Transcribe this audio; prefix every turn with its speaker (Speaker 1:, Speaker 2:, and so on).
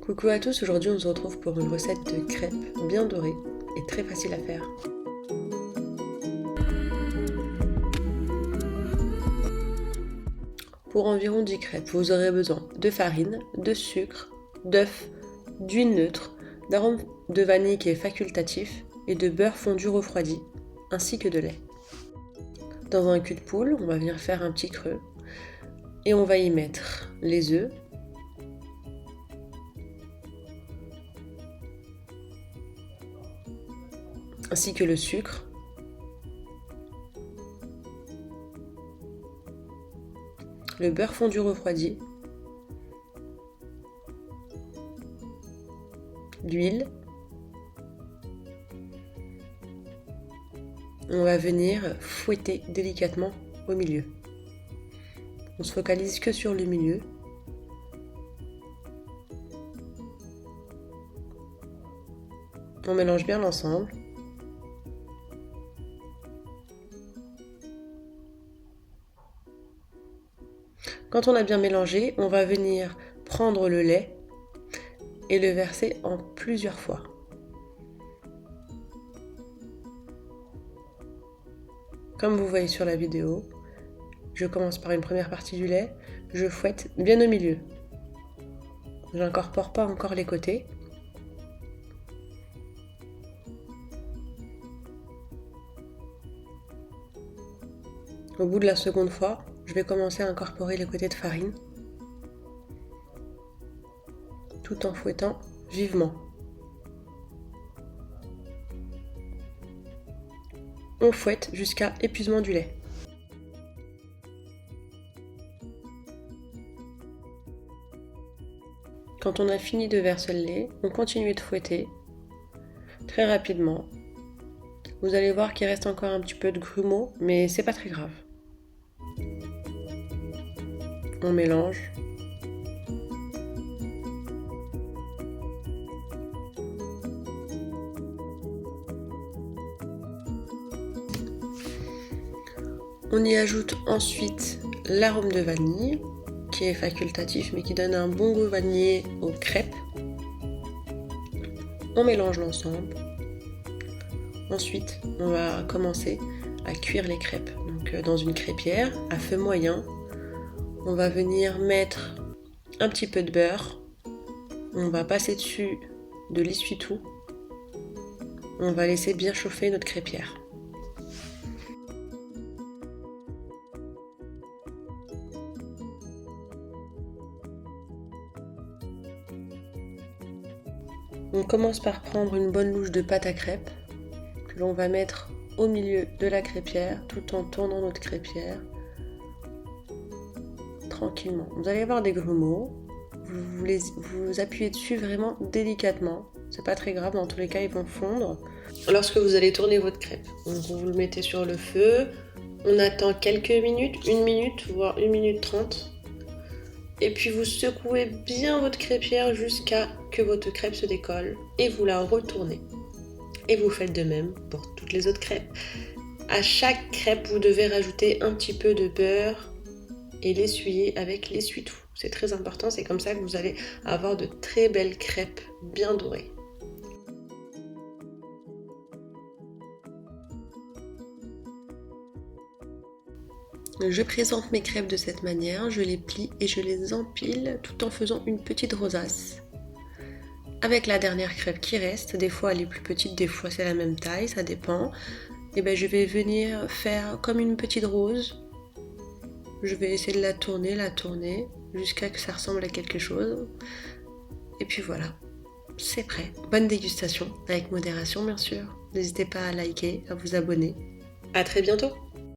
Speaker 1: Coucou à tous, aujourd'hui on se retrouve pour une recette de crêpes bien dorées et très facile à faire. Pour environ 10 crêpes, vous aurez besoin de farine, de sucre, d'œufs, d'huile neutre, d'arôme de vanille qui est facultatif et de beurre fondu refroidi, ainsi que de lait. Dans un cul de poule, on va venir faire un petit creux et on va y mettre les œufs, ainsi que le sucre, le beurre fondu refroidi, l'huile. On va venir fouetter délicatement au milieu. On se focalise que sur le milieu. On mélange bien l'ensemble. Quand on a bien mélangé, on va venir prendre le lait et le verser en plusieurs fois. Comme vous voyez sur la vidéo, je commence par une première partie du lait, je fouette bien au milieu. Je n'incorpore pas encore les côtés. Au bout de la seconde fois, je vais commencer à incorporer les côtés de farine, tout en fouettant vivement. On fouette jusqu'à épuisement du lait. Quand on a fini de verser le lait, on continue de fouetter très rapidement. Vous allez voir qu'il reste encore un petit peu de grumeaux, mais c'est pas très grave. On mélange. On y ajoute ensuite l'arôme de vanille, qui est facultatif mais qui donne un bon goût vanillé aux crêpes. On mélange l'ensemble. Ensuite, on va commencer à cuire les crêpes. Donc, dans une crêpière à feu moyen, on va venir mettre un petit peu de beurre. On va passer dessus de l'essuie-tout. On va laisser bien chauffer notre crêpière. On commence par prendre une bonne louche de pâte à crêpes que l'on va mettre au milieu de la crêpière tout en tournant notre crêpière tranquillement. Vous allez avoir des grumeaux, vous appuyez dessus vraiment délicatement, c'est pas très grave, dans tous les cas ils vont fondre. Lorsque vous allez tourner votre crêpe, donc vous le mettez sur le feu, on attend quelques minutes, 1 minute voire 1 minute 30. Et puis vous secouez bien votre crêpière jusqu'à que votre crêpe se décolle et vous la retournez. Et vous faites de même pour toutes les autres crêpes. À chaque crêpe, vous devez rajouter un petit peu de beurre et l'essuyer avec l'essuie-tout. C'est très important, c'est comme ça que vous allez avoir de très belles crêpes bien dorées. Je présente mes crêpes de cette manière, je les plie et je les empile tout en faisant une petite rosace. Avec la dernière crêpe qui reste, des fois elle est plus petite, des fois c'est la même taille, ça dépend. Et je vais venir faire comme une petite rose. Je vais essayer de la tourner jusqu'à que ça ressemble à quelque chose. Et puis voilà, c'est prêt. Bonne dégustation, avec modération bien sûr. N'hésitez pas à liker, à vous abonner. À très bientôt.